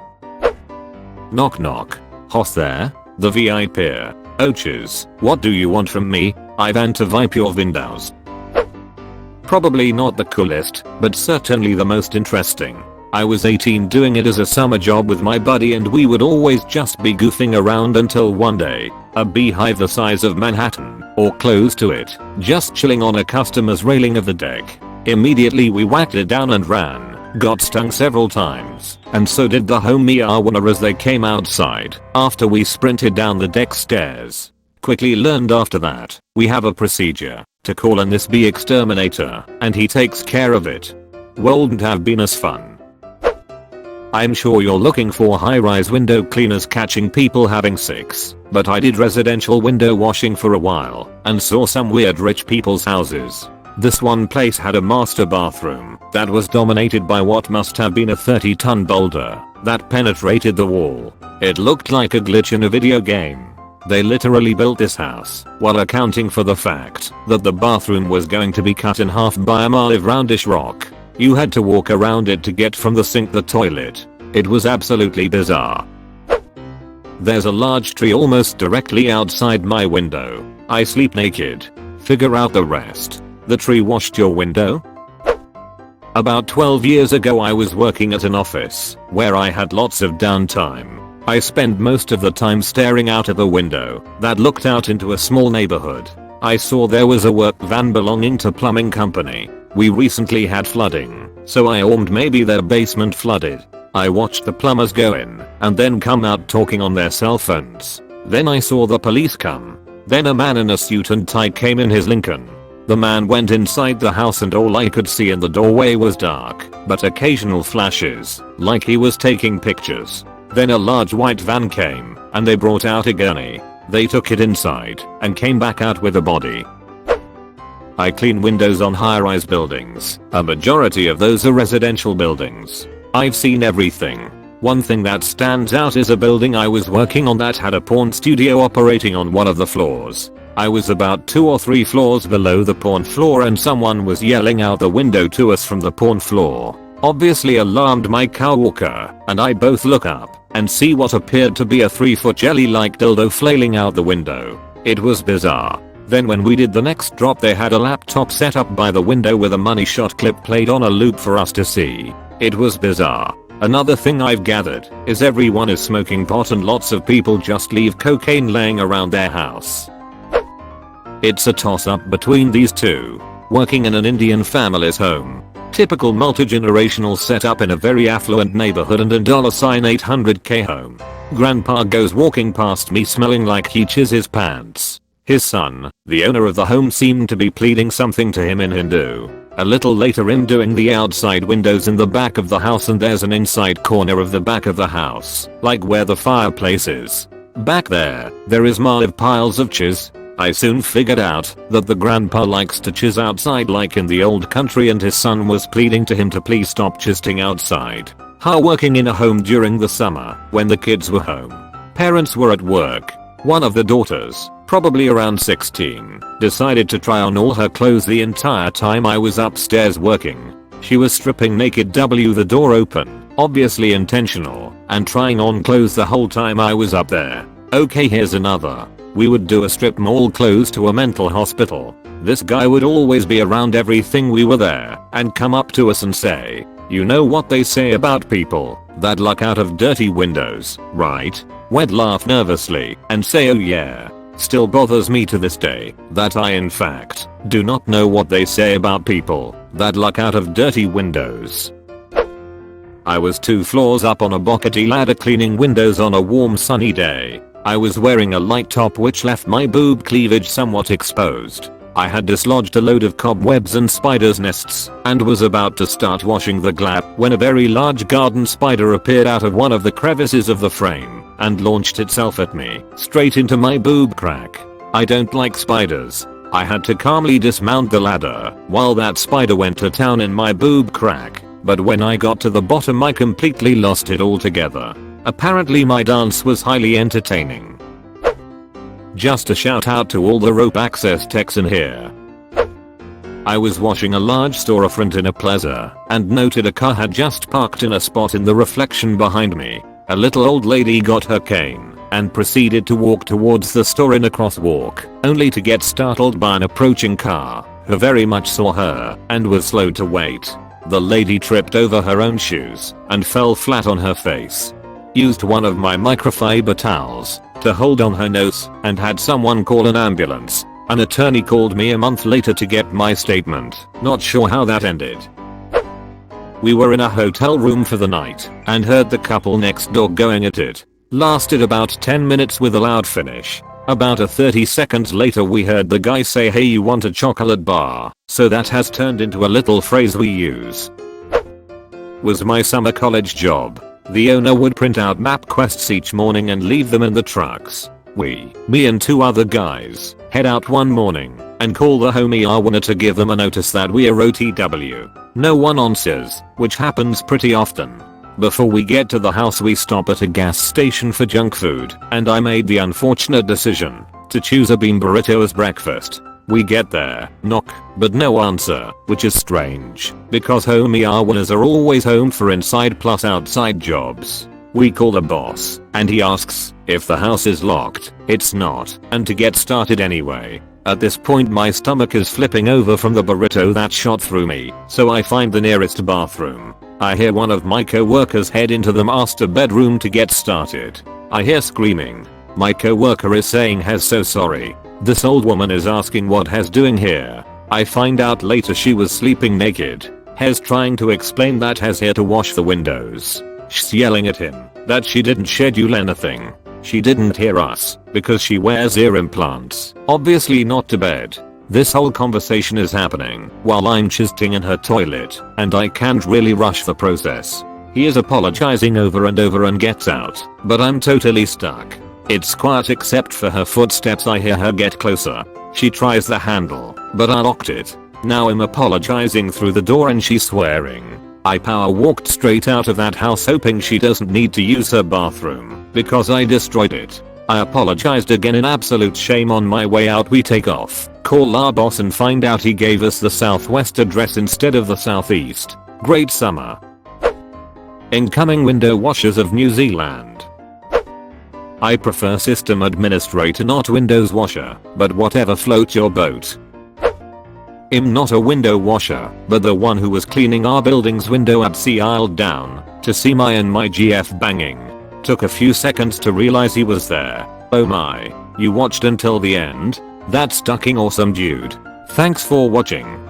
Knock knock. Hoss there? The VIP. Ouches, what do you want from me? I want to wipe your windows. Probably not the coolest, but certainly the most interesting. I was 18 doing it as a summer job with my buddy and we would always just be goofing around until one day, a beehive the size of Manhattan, or close to it, just chilling on a customer's railing of the deck. Immediately we whacked it down and ran. Got stung several times, and so did the homie Arwana as they came outside after we sprinted down the deck stairs. Quickly learned after that, we have a procedure to call in this bee exterminator, and he takes care of it. Wouldn't have been as fun. I'm sure you're looking for high-rise window cleaners catching people having sex, but I did residential window washing for a while and saw some weird rich people's houses. This one place had a master bathroom that was dominated by what must have been a 30-ton boulder that penetrated the wall. It looked like a glitch in a video game. They literally built this house while accounting for the fact that the bathroom was going to be cut in half by a massive roundish rock. You had to walk around it to get from the sink to the toilet. It was absolutely bizarre. There's a large tree almost directly outside my window. I sleep naked. Figure out the rest. The tree washed your window? About 12 years ago I was working at an office where I had lots of downtime. I spent most of the time staring out of a window that looked out into a small neighborhood. I saw there was a work van belonging to plumbing company. We recently had flooding, so I assumed maybe their basement flooded. I watched the plumbers go in and then come out talking on their cell phones. Then I saw the police come. Then a man in a suit and tie came in his Lincoln. The man went inside the house and all I could see in the doorway was dark, but occasional flashes, like he was taking pictures. Then a large white van came, and they brought out a gurney. They took it inside, and came back out with a body. I clean windows on high-rise buildings. A majority of those are residential buildings. I've seen everything. One thing that stands out is a building I was working on that had a porn studio operating on one of the floors. I was about 2 or 3 floors below the porn floor and someone was yelling out the window to us from the porn floor. Obviously alarmed my coworker and I both look up and see what appeared to be a 3-foot jelly-like dildo flailing out the window. It was bizarre. Then when we did the next drop they had a laptop set up by the window with a money shot clip played on a loop for us to see. It was bizarre. Another thing I've gathered is everyone is smoking pot and lots of people just leave cocaine laying around their house. It's a toss-up between these two. Working in an Indian family's home. Typical multi-generational setup in a very affluent neighborhood and a $800K home. Grandpa goes walking past me smelling like he chews his pants. His son, the owner of the home, seemed to be pleading something to him in Hindu. A little later I'm doing the outside windows in the back of the house and there's an inside corner of the back of the house, like where the fireplace is. Back there is massive piles of cheese. I soon figured out that the grandpa likes to chiz outside like in the old country and his son was pleading to him to please stop chizzing outside. Working in a home during the summer when the kids were home. Parents were at work. One of the daughters, probably around 16, decided to try on all her clothes the entire time I was upstairs working. She was stripping naked with the door open, obviously intentional, and trying on clothes the whole time I was up there. Okay, here's another. We would do a strip mall close to a mental hospital. This guy would always be around everything we were there and come up to us and say, "You know what they say about people that look out of dirty windows, right?" We'd laugh nervously and say, "Oh yeah." Still bothers me to this day that I in fact do not know what they say about people that look out of dirty windows. I was 2 floors up on a buckety ladder cleaning windows on a warm sunny day. I was wearing a light top which left my boob cleavage somewhat exposed. I had dislodged a load of cobwebs and spiders' nests and was about to start washing the glap when a very large garden spider appeared out of one of the crevices of the frame and launched itself at me, straight into my boob crack. I don't like spiders. I had to calmly dismount the ladder while that spider went to town in my boob crack, but when I got to the bottom I completely lost it altogether. Apparently my dance was highly entertaining. Just a shout out to all the rope access techs in here. I was washing a large storefront in a plaza and noted a car had just parked in a spot in the reflection behind me. A little old lady got her cane and proceeded to walk towards the store in a crosswalk, only to get startled by an approaching car who very much saw her and was slow to wait. The lady tripped over her own shoes and fell flat on her face. Used one of my microfiber towels to hold on her nose and had someone call an ambulance. An attorney called me a month later to get my statement. Not sure how that ended. We were in a hotel room for the night and heard the couple next door going at it. Lasted about 10 minutes with a loud finish. About 30 seconds later we heard the guy say, "Hey, you want a chocolate bar?" So that has turned into a little phrase we use. Was my summer college job. The owner would print out map quests each morning and leave them in the trucks. Me and 2 other guys, head out one morning and call the homie owner to give them a notice that we are OTW. No one answers, which happens pretty often. Before we get to the house we stop at a gas station for junk food, and I made the unfortunate decision to choose a bean burrito as breakfast. We get there, knock, but no answer, which is strange, because homie owners are always home for inside plus outside jobs. We call the boss, and he asks if the house is locked. It's not, and to get started anyway. At this point my stomach is flipping over from the burrito that shot through me, so I find the nearest bathroom. I hear one of my co-workers head into the master bedroom to get started. I hear screaming. My co-worker is saying Hez so sorry. This old woman is asking what Hez doing here. I find out later she was sleeping naked. Hez trying to explain that Hez here to wash the windows. She's yelling at him that she didn't schedule anything. She didn't hear us because she wears ear implants. Obviously not to bed. This whole conversation is happening while I'm chisting in her toilet and I can't really rush the process. He is apologizing over and over and gets out, but I'm totally stuck. It's quiet except for her footsteps. I hear her get closer. She tries the handle, but I locked it. Now I'm apologizing through the door and she's swearing. I power walked straight out of that house hoping she doesn't need to use her bathroom because I destroyed it. I apologized again in absolute shame. On my way out we take off, call our boss and find out he gave us the southwest address instead of the southeast. Great summer. Incoming window washers of New Zealand. I prefer system administrator not windows washer, but whatever floats your boat. I'm not a window washer, but the one who was cleaning our building's window at Sea Isle down to see my GF banging. Took a few seconds to realize he was there. Oh my, you watched until the end? That's fucking awesome dude. Thanks for watching.